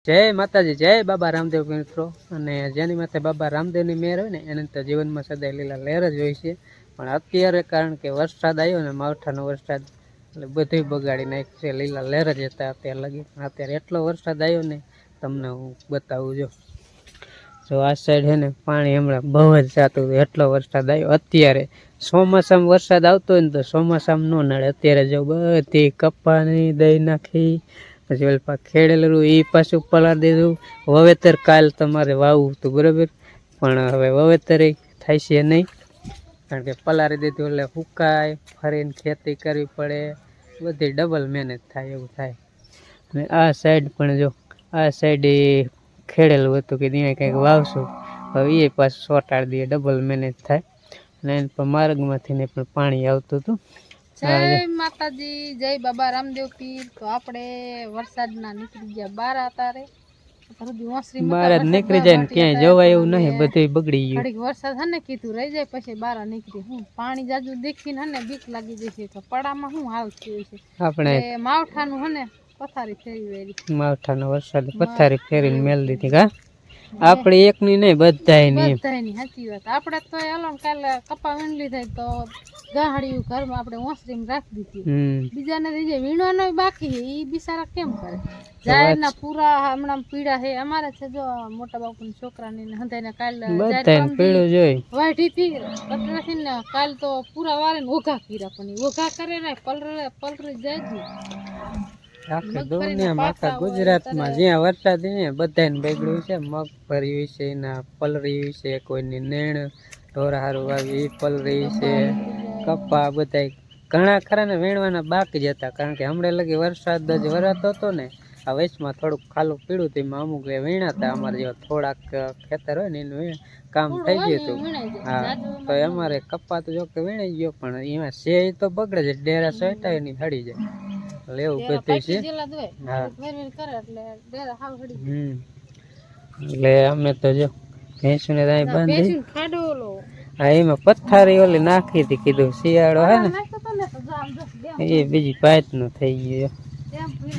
જય માતાજી, જય બાબા રામદેવ મિત્રો. અને જેની માથે બાબા રામદેવની મેર હોય ને એને તો જીવનમાં સદાય લીલા લહેર જ હોય છે. પણ અત્યારે કારણ કે વરસાદ આવ્યો ને માવઠાનો વરસાદ એટલે બધું બગાડી નાખ્યું છે. લીલા લહેર જ હતા અત્યારે લગી. અત્યારે એટલો વરસાદ આવ્યો ને તમને હું બતાવું. જો આ સાઈડ છે ને પાણી હમણાં બહુ જ જાતું હતું. એટલો વરસાદ આવ્યો. અત્યારે ચોમાસામાં વરસાદ આવતો હોય ને તો ચોમાસામાં ન નડે. અત્યારે જો બધી કપ્પાની દઈ નાખી, પછી ઓલપા ખેડેલું એ પાછું પલાળ દીધું. વાવેતર કાલ તમારે વાવવું હતું બરાબર, પણ હવે વાવેતર થાય છે નહીં, કારણ કે પલાળી દીધું એટલે સુકાય, ફરીને ખેતી કરવી પડે, બધી ડબલ મહેનત થાય એવું થાય. અને આ સાઈડ પણ જો આ સાઈડ ખેડેલું હતું કે ત્યાં કંઈક વાવશું, હવે એ પાછું સોટાડી દઈએ, ડબલ મહેનત થાય. અને એને પણ માર્ગમાંથી ને પણ પાણી આવતું હતું. જય માતાજી, જય બાબા રામદેવ પીર. તો આપણે વરસાદના નીકળી ગયા બાર તારે બાર જ નીકળી જાય ને ક્યાંય જવાય એવું નહીં, બધું બગડી ગયું. ઘડીક વરસાદ હને કીધું રહી જાય, પછી બાર નીકળી હું પાણી જાજુ દેખીને હને બીક લાગી જશે કે પડામાં શું હાલ થયું છે. આપણે માવઠાનું હને પથારી ફેરવી વેરી, માવઠાનો વરસાદ પથારી ફેરીને મેલ દીધી. કા આપણે એકની નહીં, બધાયની સાચી વાત. આપણે તો હાલો કાલે કપા વીણલી થાય તો ગાહડિયું ઘરમાં આપણે ઓસરીમાં રાખી દીધી. બીજાને જે વીણવાનો બાકી છે એ બિચારા કેમ કરે? જાહેરના પૂરા હમણાં પીડા છે. અમારે છે જો મોટા બાપુ છોકરાને હંધાઈને કાલ વાઢી હતી કટરાથી ને કાલ તો પૂરા વારે ને ઓઘા કર્યા, પણ ઓઘા કરે ને પલરી જાય જ નહીં. આખી દુનિયામાં આખા ગુજરાતમાં જ્યાં વરસાદ ને બધાને બગડ્યું છે. મગફળી છે, એના પલરી છે, કોઈની નેણ ઢોરા હારું આવી એ પલરી છે, કપા બધા ઘણા ખરા ને વીણવાના બાકી જ હતા. કારણ કે હમણાં લગી વરસાદ જ વરાતો હતો ને, આ વચમાં થોડુંક ખાલું પીડું હતું, એમાં અમુક વીણાતા અમારે જેવા થોડાક ખેતર હોય ને એનું કામ થઈ ગયું હતું. હા, તો અમારે કપા તો જો કે વીણાઈ ગયો, પણ એમાં છે તો બગડે છે, ડેરા સોટાય ની હળી જાય. એવું બધું છે. એટલે અમે તો જો ભેંસુને બાંધી, હા એમાં પથારી ઓલી નાખી હતી, કીધું શિયાળો હે ને એ બીજી પાત નું થઈ ગયું,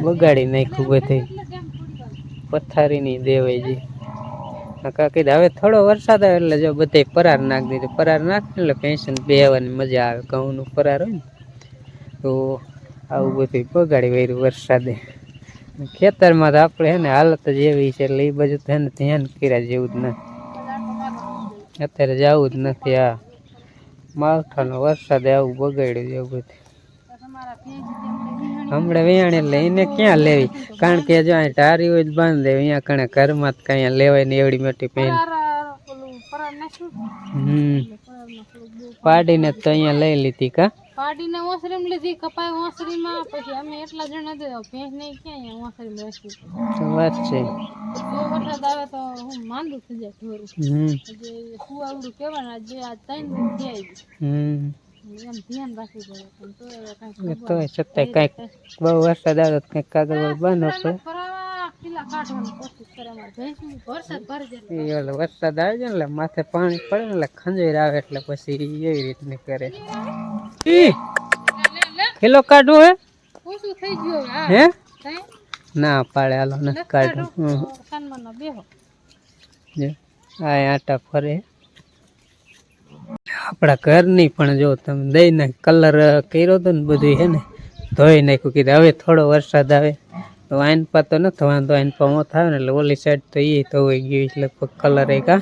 બગાડી નાખ્યું બધું, પથારી ની દેવાય છે. કીધું હવે થોડો વરસાદ આવે એટલે જો બધે પરાર નાખી દીધું. પરાર નાખે એટલે પેન્શન બેહવાની મજા આવે. ઘઉં નું પરાર હોય ને તો આવું બધું બગાડી વાર્યું વરસાદે. ખેતરમાં તો આપણે હે ને હાલત જ એવી છે એટલે એ બાજુ તો એને ધ્યાન કર્યા જેવું જ નથી. અત્યારે જવું જ નથી. આ માવઠાનો વરસાદે આવું બગાડ્યું એવું બધું. હમણાં વિયાણી એટલે એને ક્યાં લેવી, કારણ કે જો અહીં ટારી હોય જ બાંધ દે. અહીંયા કણે ઘરમાં જ કઈ લેવાય ને એવડી મોટી પેન. પાડીને તો અહીંયા લઈ લીધી. કા પાડીને ઓસરીમ લીધી, કપાય ઓસરીમાં. પછી અમે એટલા જણા હતા, ભેંસ નહીં ક્યાં ઓસરીમાં રાખી. વાત છે. જો વરસાદ આવે તો હું માંદું થઈ જાય થોડું. સુવાવડું કેવાના જે આ ત્રણ થયા એમ ધ્યાન રાખવું પડે. તો છતાંય કઈક બહુ વરસાદ આવે તો કઈક કાગળ બાંધો પડે. વરસાદ આવે છે ને એટલે માથે પાણી પડે ને એટલે ખંજેર આવે, એટલે પછી એવી રીતની કરે. કિલો કાઢવું હે ઓછું થઈ ગયું હે ના પાડે, હાલો ને કાઢું. આ આટા ફરે આપણા ઘરની પણ જો તમે દઈ ને કલર કર્યો હતો ને બધું હે ને ધોઈ નાખ્યું. કીધું હવે થોડો વરસાદ આવે તો આઈન પા તો ન થવાનો, આઈન પા મોત આવે ને એટલે ઓલી સાઈડ તો એ ધોઈ ગયું લગભગ કલર એ. કા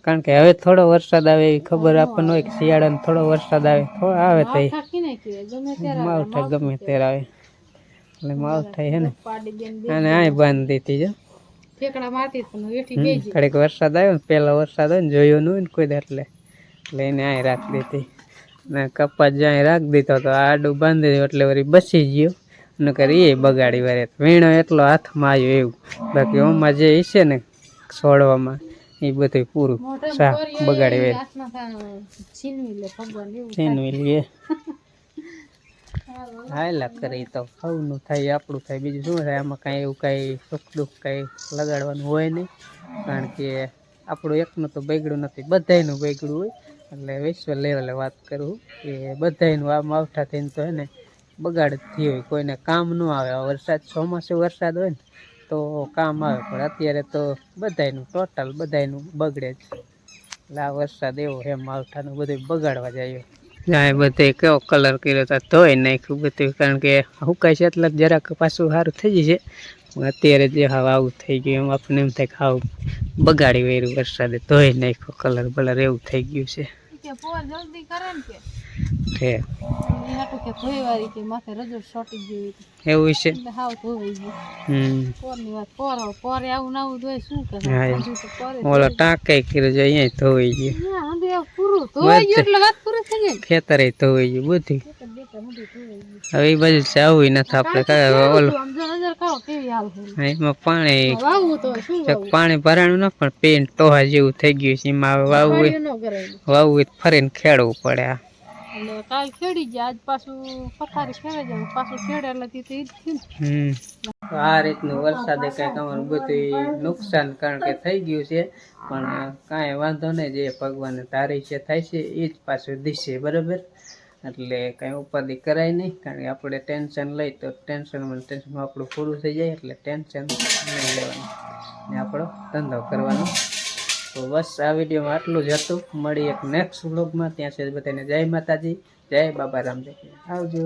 કારણ કે હવે થોડો વરસાદ આવે એવી ખબર આપણને હોય કે શિયાળામાં થોડો વરસાદ આવે, થોડો આવે તો માવઠા ગમે ત્યારે આવે એટલે માવઠા હે ને અને આ બાંધી દીધી. જો કડીક વરસાદ આવ્યો ને, પેલો વરસાદ હોય ને જોયો ન હોય ને કોઈ, એટલે લઈને આ રાખી દીધી. ને કપાસ જ્યાં રાખી દીધો તો આડું બાંધી દીધું એટલે વળી બસી ગયો. નકર એ બગાડી વારે વીણો એટલો હાથમાં આવ્યો એવું. બાકી ઓમાં જે છે ને છોડવામાં એ બધું પૂરું શાક બગાડી વારે છીનવી લે. હાયલા કરે તો સૌનું થાય, આપણું થાય, બીજું શું થાય? આમાં કાંઈ એવું કાંઈ સુખ દુઃખ કાંઈ લગાડવાનું હોય નહીં, કારણ કે આપણું એકનું તો બગડ્યું નથી, બધાયનું બગડ્યું હોય. એટલે વિશ્વ લેવલે વાત કરું કે બધાયનું આ માવઠા થઈને તો હે ને બગાડ જ થયો હોય, કોઈને કામ ન આવે. વરસાદ ચોમાસું વરસાદ હોય ને તો કામ આવે, પણ અત્યારે તો બધાયનું ટોટલ બધાયનું બગડે જ. એટલે આ વરસાદ એવો હે માવઠાનું બધું બગાડવા જાય. ત્યાં બધે કેવો કલર કર્યો તો ધોઈ નાખ્યું બધું, કારણ કે સુકાય છે એટલે જરાક પાછું સારું થઈ જશે. અત્યારે જે હાવ આવું થઈ ગયું એમ આપણને એમ થાય કે હાવ બગાડી વેર્યું વરસાદે, ધોઈ નાખ્યો કલર બલર એવું થઈ ગયું છે. કે પોર જલ્દી કરે ને કે એ હાટું કે ધોઈ વાળી કે માથે રજૂ સોટી ગઈ એવું છે. એટલે હાવ ધોઈ ગયું. પોરની વાત પોરે આવું નવું ધોઈ શું કરે? ઓલો ટાંકે કર્યો છે અહીંયા ધોઈ ગયું. પૂરું ધોઈ ગયું એટલે વાત પૂરી થઈ ગઈ. ખેતરે ધોઈ ગયું બધું. હવે એ બાજુ જવું નથી આપણે, કાંઈ ઓલું એમાં પાણી ભરાણું ના, પણ પેન ટોહા જેવું થઈ ગયું છે. એમાં વાવવું ફરીને ખેડવું પડે. કાલ ખેડી જાય, આજ પાછું પથારી ખેડે જાય, પાછું ખેડે એટલે આ રીતનું વરસાદે કઈક અમારું બધું નુકસાન કારણ કે થઈ ગયું છે, પણ કાંઈ વાંધો નહીં. જે ભગવાને ધારી છે થાય છે એ જ પાછું દિશે, બરાબર. એટલે કાંઈ ઉપાધિ કરાય નહીં, કારણ કે આપણે ટેન્શન લઈ તો ટેન્શનમાં આપણું પૂરું થઈ જાય. એટલે ટેન્શન નહીં લેવાનું ને આપણો ધંધો કરવાનો. તો બસ આ વિડીયોમાં આટલું જ હતું. મળી એક નેક્સ્ટ વ્લોગમાં. ત્યાં સુધી બધાને જય માતાજી, જય બાબા રામદેવ. આવજો.